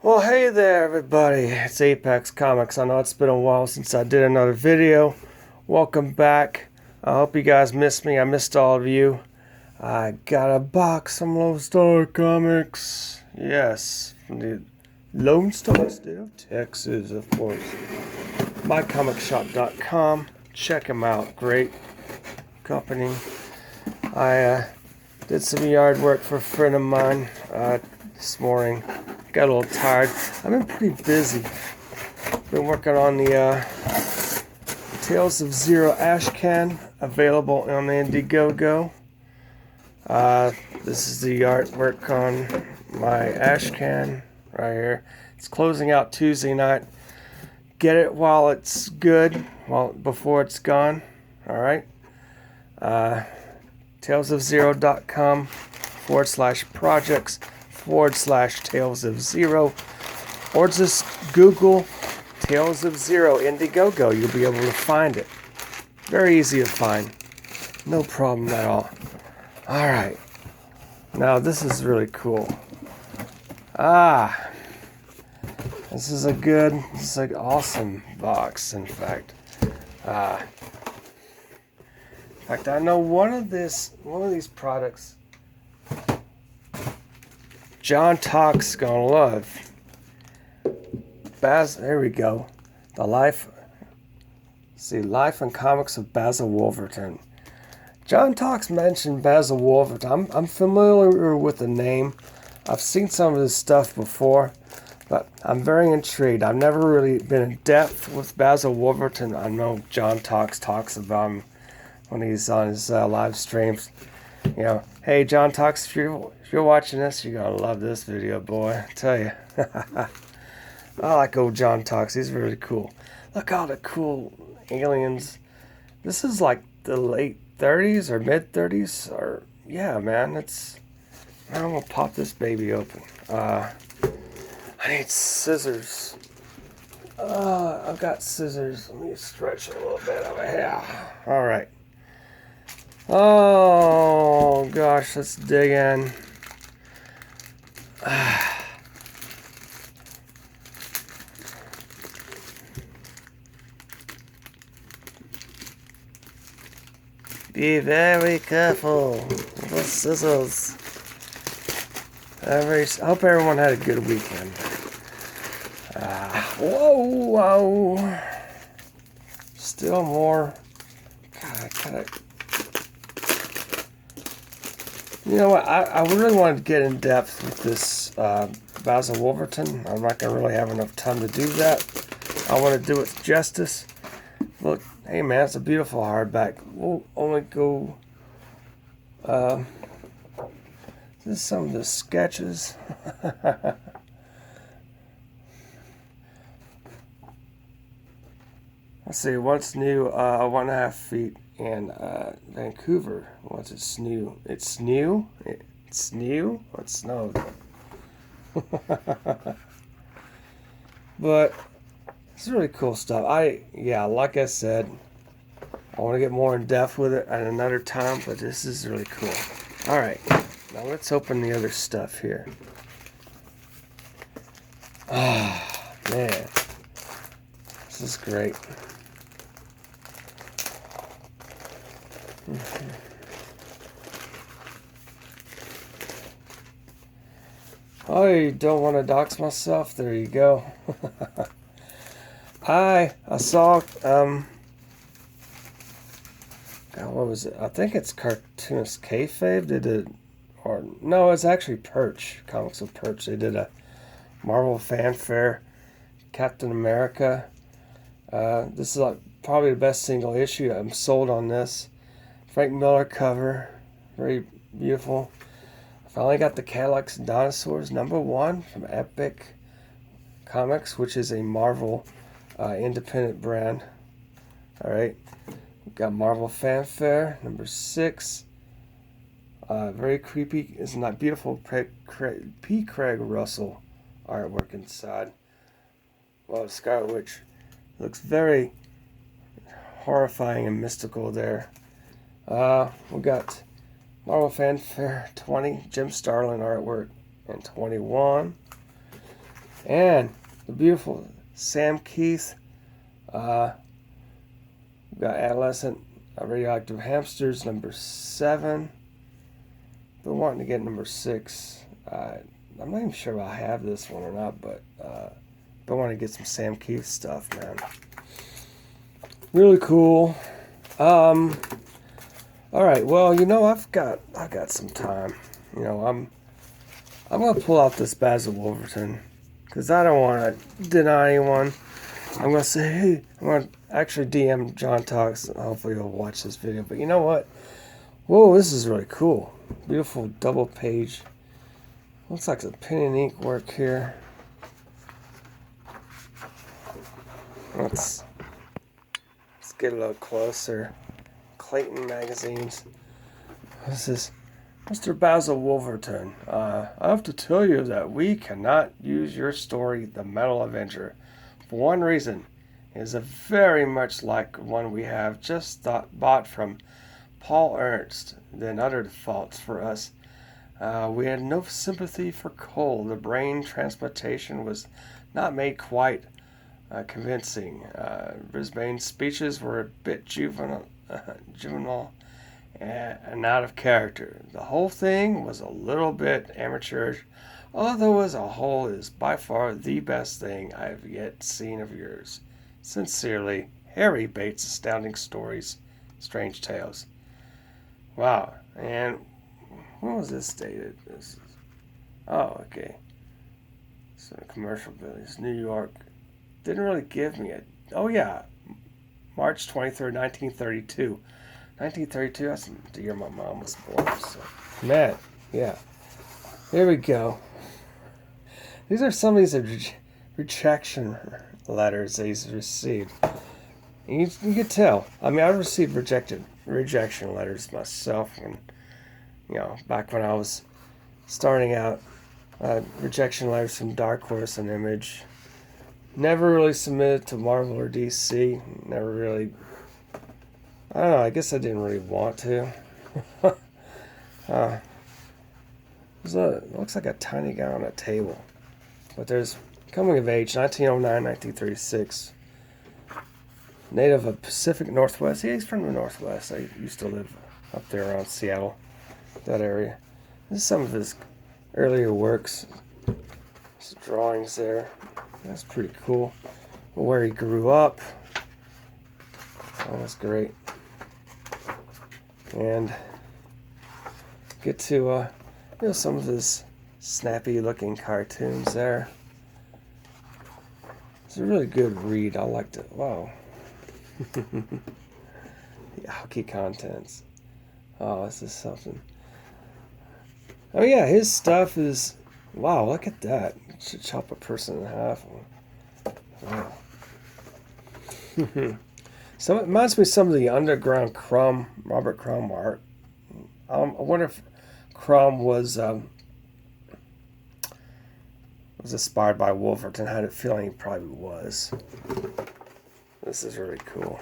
Well, hey there, everybody. It's Apex Comics. I know it's been a while since I did another video. Welcome back. I hope you guys missed me. I missed all of you. I got a box from Lone Star Comics. Yes, from the Lone Star State of Texas, of course. MyComicShop.com. Check them out. Great company. I did some yard work for a friend of mine this morning. Got a little tired. I've been pretty busy. Been working on the Tales of Zero ash can, available on Indiegogo. This is the artwork on my ash can right here. It's closing out Tuesday night. Get it while it's good, before it's gone. All right. talesofzero.com/projects/Tales of Zero, or just Google Tales of Zero Indiegogo. You'll be able to find it. Very easy to find. No problem at all. All right. Now this is really cool. This is an awesome box. In fact, I know one of these products John Talk's gonna love. There we go. Life and Comics of Basil Wolverton. John Talk's mentioned Basil Wolverton. I'm familiar with the name. I've seen some of his stuff before, but I'm very intrigued. I've never really been in depth with Basil Wolverton. I know John talks about him when he's on his live streams. You know, hey John Talks, if you're watching this, you're gonna love this video, boy. I tell you. I like old John Talks. He's really cool. Look at all the cool aliens. This is like the late 30s or mid 30s, or yeah, man. I'm gonna pop this baby open. I need scissors. I've got scissors. Let me stretch a little bit over here. All right. Oh gosh, let's dig in. Be very careful with the scissors. I hope everyone had a good weekend. Whoa. Still more. God, you know what? I really wanted to get in depth with this Basil Wolverton. I'm not going to really have enough time to do that. I want to do it justice. Look, hey man, it's a beautiful hardback. We'll only go. This is some of the sketches. Let's see, what's new? 1.5 feet in Vancouver. What's it new? It's new? It's new? What's no? But it's really cool stuff. Like I said, I want to get more in depth with it at another time, but this is really cool. All right, now let's open the other stuff here. Ah, man, this is great. Oh, you don't want to dox myself? There you go. I saw God, what was it? I think it's cartoonist Kayfabe. It's actually Perch, Comics of Perch. They did a Marvel Fanfare, Captain America. This is probably the best single issue. I'm sold on this. Frank Miller cover, very beautiful. I finally got the Cadillacs and Dinosaurs #1 from Epic Comics, which is a Marvel independent brand. All right, we've got Marvel Fanfare #6. Very creepy. Isn't that beautiful? P. Craig Russell artwork inside. Well, Scarlet Witch looks very horrifying and mystical there. We got Marvel Fanfare 20, Jim Starlin artwork, and 21. And the beautiful Sam Keith. We've got Adolescent Radioactive Hamsters, number 7. Been wanting to get number 6. I'm not even sure if I have this one or not, but been wanting to get some Sam Keith stuff, man. Really cool. All right. Well, I've got some time. I'm gonna pull out this Basil Wolverton because I don't want to deny anyone. I'm gonna say, hey, I'm gonna actually DM John Talks. Hopefully he'll watch this video. But you know what? Whoa, this is really cool. Beautiful double page. Looks like the pen and ink work here. Let's get a little closer. Clayton magazines. This is Mr. Basil Wolverton. I have to tell you that we cannot use your story, The Metal Avenger, for one reason. It is a very much like one we have just bought from Paul Ernst, then uttered faults for us. We had no sympathy for Cole. The brain transplantation was not made quite convincing. Brisbane's speeches were a bit juvenile and out of character. The whole thing was a little bit amateurish, although as a whole it is by far the best thing I have yet seen of yours. Sincerely, Harry Bates' Astounding Stories, Strange Tales. Wow, and when was this dated? Okay. So commercial buildings, New York. Didn't really give me it. Oh yeah, March 23rd, 1932. 1932, that's the year my mom was born. So, man, yeah. Here we go. These are some of these rejection letters that he's received. And you can tell. I mean, I've received rejection letters myself when, back when I was starting out. Rejection letters from Dark Horse and Image. Never really submitted to Marvel or DC. Never really. I don't know. I guess I didn't really want to. Looks like a tiny guy on a table. But there's Coming of Age, 1909, 1936. Native of Pacific Northwest. Yeah, he's from the Northwest. I used to live up there around Seattle, that area. This is some of his earlier works. His drawings there. That's pretty cool. Where he grew up. Oh, that's great. And get to some of his snappy looking cartoons there. It's a really good read. I liked it. Wow. The Alki contents. Oh, this is something. Oh yeah, his stuff is, wow, look at that. It should chop a person in half. Wow. So it reminds me of some of the underground Robert Crumb art. I wonder if Crumb was inspired by Wolverton. I had a feeling he probably was. This is really cool.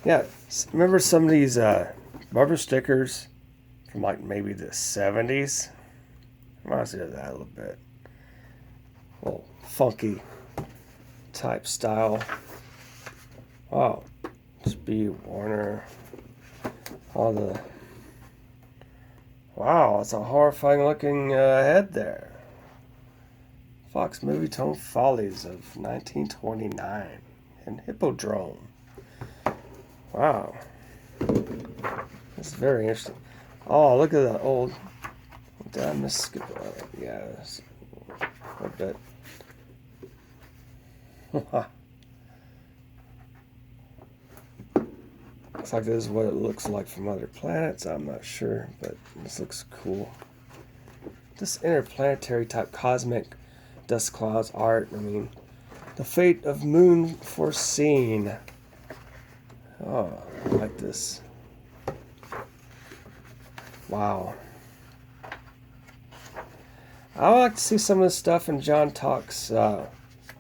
Yeah, remember some of these bumper stickers from like maybe the 70s? Reminds me of that a little bit. A little funky type style. Wow. Speed Warner. All the... Wow, it's a horrifying looking head there. Fox Movie Tone Follies of 1929. And Hippodrome. Wow. That's very interesting. Oh, look at that old... Did I miss skip? Yeah, a bit. Looks like this is what it looks like from other planets. I'm not sure, but this looks cool. This interplanetary type cosmic dust clouds art. I mean, the fate of moon foreseen. Oh, I like this. Wow. I would like to see some of this stuff in John Talk's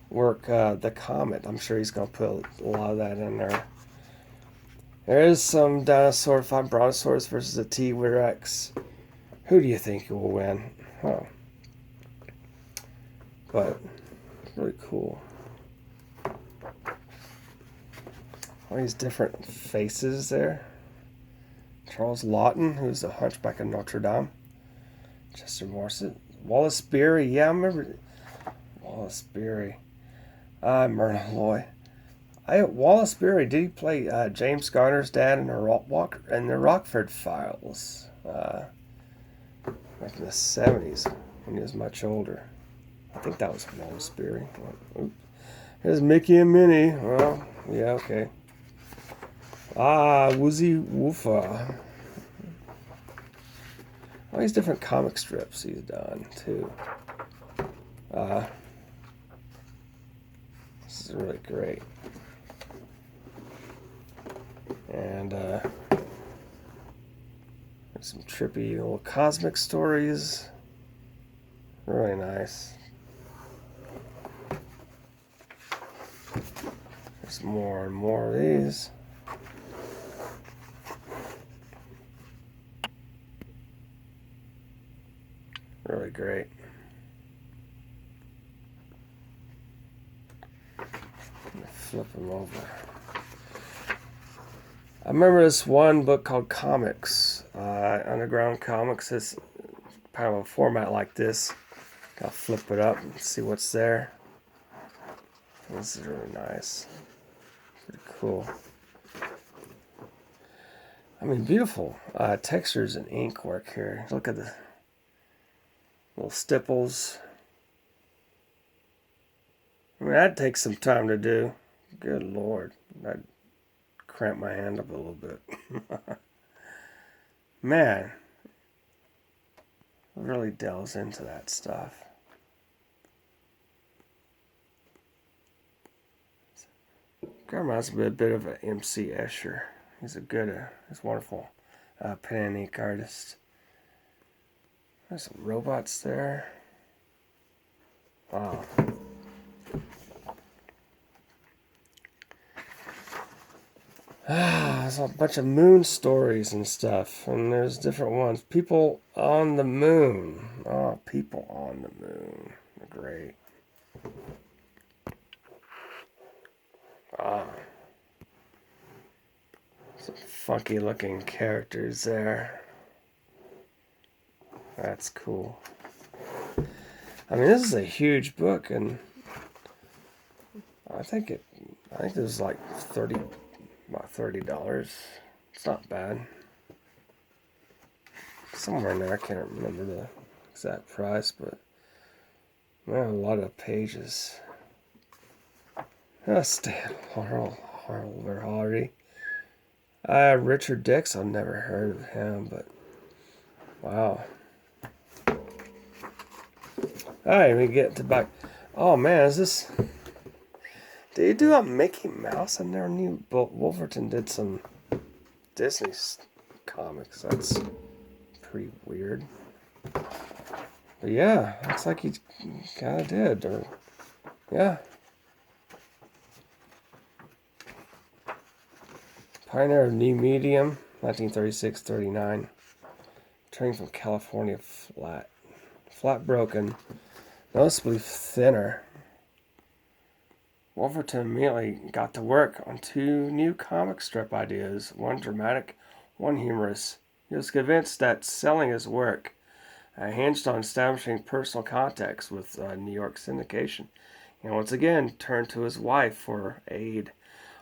work, The Comet. I'm sure he's going to put a lot of that in there. There is some dinosaur fight Brontosaurus versus a T-Rex. Who do you think will win? Oh, but really cool. All these different faces there. Charles Lawton, who's the Hunchback of Notre Dame. Chester Morrison. Wallace Beery. Yeah, I remember Wallace Beery. Myrna Loy. Wallace Beery, did he play James Garner's dad in the Rockford Files? Back in the 70s when he was much older. I think that was Wallace Beery. Oops. Here's Mickey and Minnie. Well, yeah, okay. Woozy Woofa. All these different comic strips he's done, too. This is really great. And some trippy little cosmic stories. Really nice. There's more and more of these. Really great. Flip them over. I remember this one book called Comics. Underground Comics is kind of a format like this. I'll flip it up and see what's there. This is really nice. Pretty cool. I mean, beautiful textures and ink work here. Look at the little stipples. I mean, that takes some time to do. Good Lord. I'd cramp my hand up a little bit. Man. Really delves into that stuff. Guy reminds me a bit of an MC Escher. He's he's wonderful pen and ink artist. There's some robots there. Wow. There's a bunch of moon stories and stuff, and there's different ones. People on the moon. Oh, people on the moon. Great. Some funky looking characters there. That's cool. I mean, this is a huge book, and I think it was like about $30. It's not bad. Somewhere in there, I can't remember the exact price, but man, a lot of pages. Stan Hardy. Richard Dix, I've never heard of him, but wow. Alright, we get to back. Oh man, is this... Did you do a Mickey Mouse? I never knew Wolverton did some Disney comics. That's pretty weird. But yeah, looks like he kind of did. Or yeah. Pioneer of New Medium, 1936-39. Turning from California flat broken, noticeably thinner. Wolverton immediately got to work on 2 new comic strip ideas, one dramatic, one humorous. He was convinced that selling his work hinged on establishing personal contacts with New York syndication, and once again turned to his wife for aid.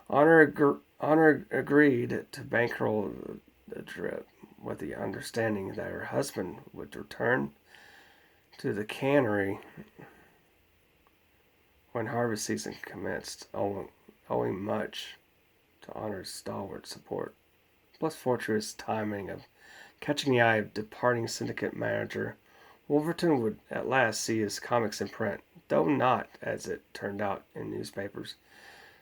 Honor agreed to bankroll the trip with the understanding that her husband would return to the cannery when harvest season commenced, owing much to Honor's stalwart support, plus fortuitous timing of catching the eye of departing syndicate manager. Wolverton would at last see his comics in print, though not, as it turned out, in newspapers.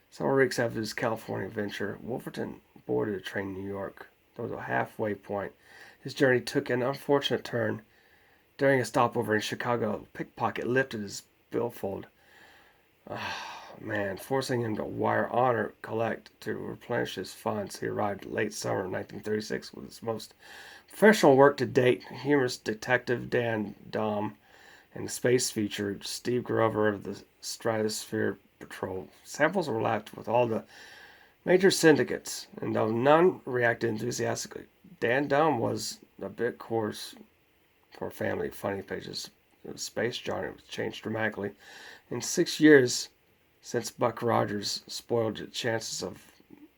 Several weeks after his California venture, Wolverton boarded a train in New York. Though at a halfway point, his journey took an unfortunate turn. During a stopover in Chicago, a pickpocket lifted his billfold. man, forcing him to wire honor collect to replenish his funds. He arrived late summer of 1936 with his most professional work to date, humorous detective Dan Dom, and the space feature Steve Grover of the Stratosphere Patrol. Samples were left with all the major syndicates, and though none reacted enthusiastically, Dan Dom was a bit coarse for family funny pages. The space genre was changed dramatically. In 6 years since Buck Rogers spoiled the chances of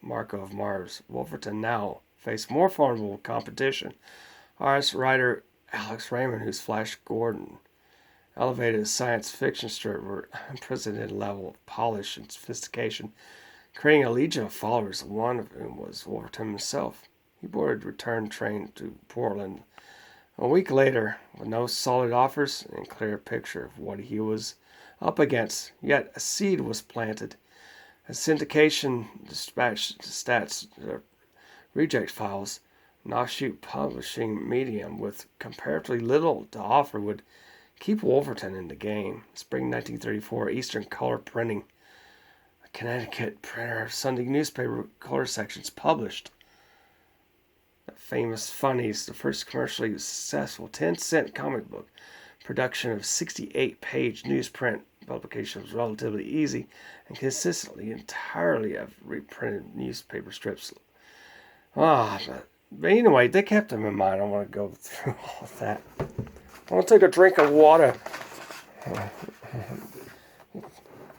Marco of Mars, Wolverton now faced more formidable competition. Artist writer Alex Raymond, whose Flash Gordon elevated his science fiction strip with unprecedented level of polish and sophistication, creating a legion of followers, one of whom was Wolverton himself. He boarded a return train to Portland a week later with no solid offers and a clear picture of what he was up against. Yet a seed was planted. A syndication dispatched stats reject files, an offshoot publishing medium with comparatively little to offer would keep Wolverton in the game. Spring 1934, Eastern Color Printing, a Connecticut printer of Sunday newspaper color sections, published the famous Funnies, the first commercially successful 10-cent comic book. Production of 68-page newsprint publication was relatively easy and consistently entirely of reprinted newspaper strips. But anyway, they kept him in mind. I don't want to go through all of that. I want to take a drink of water.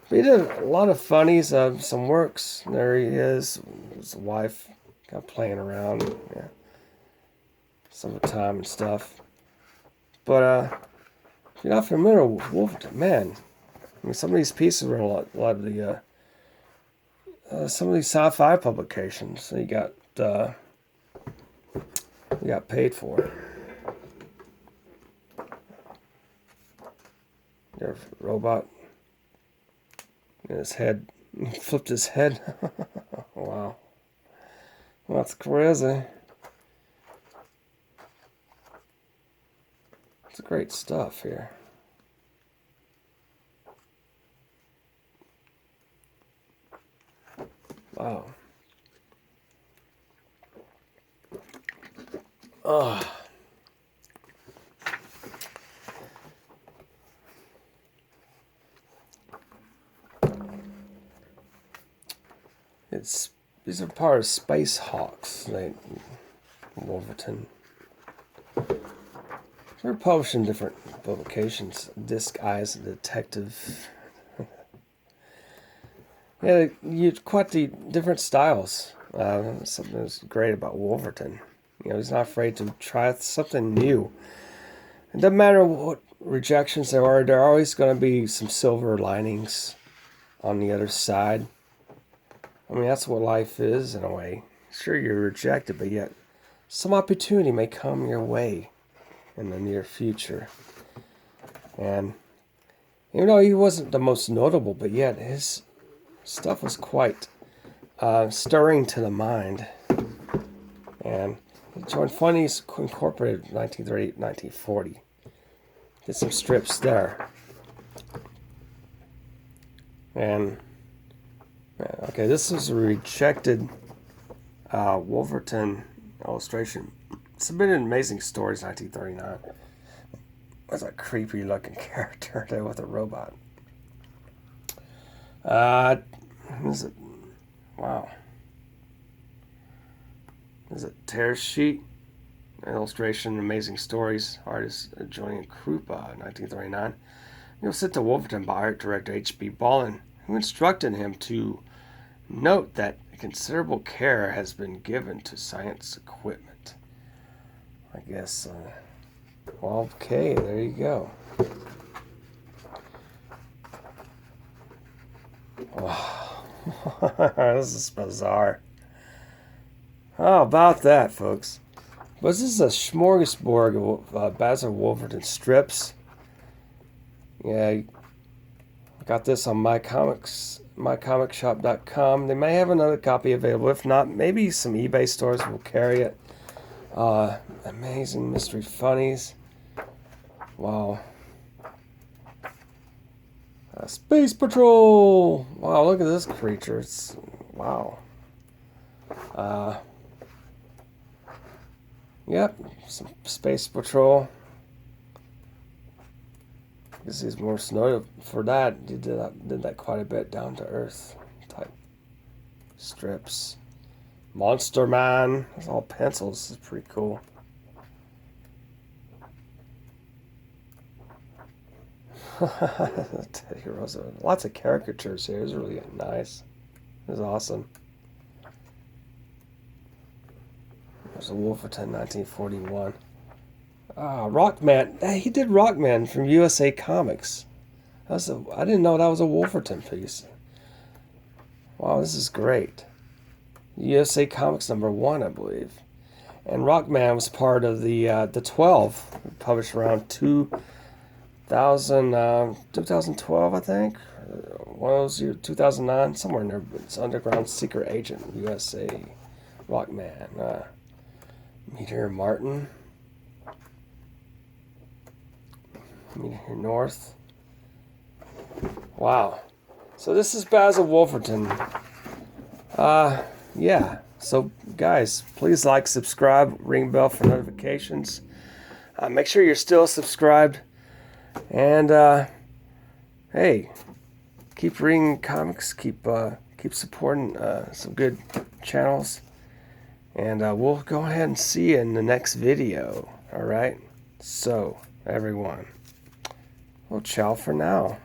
He did a lot of funnies, some works. There he is. His wife kind of playing around. Yeah. Summertime and stuff. But if you're not familiar with Wolverton, man, I mean, some of these pieces were in a lot of the some of these sci-fi publications. So you got paid for it. There's a robot in his head. He flipped his head. Wow. Well, that's crazy. It's great stuff here. Wow. Oh. These are part of Space Hawks, Wolverton. They're published in different publications. Disguise Detective. Yeah, quite the different styles. Something that's great about Wolverton. He's not afraid to try something new. It doesn't matter what rejections there are always going to be some silver linings on the other side. I mean, that's what life is in a way. Sure, you're rejected, but yet some opportunity may come your way in the near future. And even though he wasn't the most notable, but yet his stuff was quite stirring to the mind. And he joined Funnies Incorporated in 1938-1940. Did some strips there. And okay, this is a rejected Wolverton illustration. Submitted Amazing Stories, 1939. That's a creepy looking character there with a robot. Is it? Wow. Is it Tear Sheet? Illustration, Amazing Stories. Artist Julian Krupa, 1939. It was sent to Wolverton by art director H.B. Ballin, who instructed him to note that considerable care has been given to science equipment. I guess, well, okay, there you go. Wow. This is bizarre. How about that, folks? But this is a smorgasbord of Basil Wolverton strips. Yeah, I got this on mycomicshop.com. They may have another copy available. If not, maybe some eBay stores will carry it. Amazing Mystery Funnies. Wow. Space Patrol! Wow, look at this creature. It's... wow. Yep, some Space Patrol. I guess he's more snow for that. He did that quite a bit, down to earth type strips. Monster Man. It's all pencils. It's pretty cool. Teddy Roosevelt. Lots of caricatures here. It was really nice. It was awesome. There's a Wolverton, 1941. Rockman. Hey, he did Rockman from USA Comics. I didn't know that was a Wolverton piece. Wow, this is great. USA Comics #1, I believe. And Rockman was part of the 12, published around 2012, I think. One of those 2009, somewhere in there. It's Underground Secret Agent, USA. Rockman. Meteor Martin. Meteor North. Wow. So this is Basil Wolverton. Yeah. So guys, please like, subscribe, ring bell for notifications. Make sure you're still subscribed. And hey, keep reading comics. Keep supporting some good channels. And we'll go ahead and see you in the next video. All right. So everyone, well, ciao for now.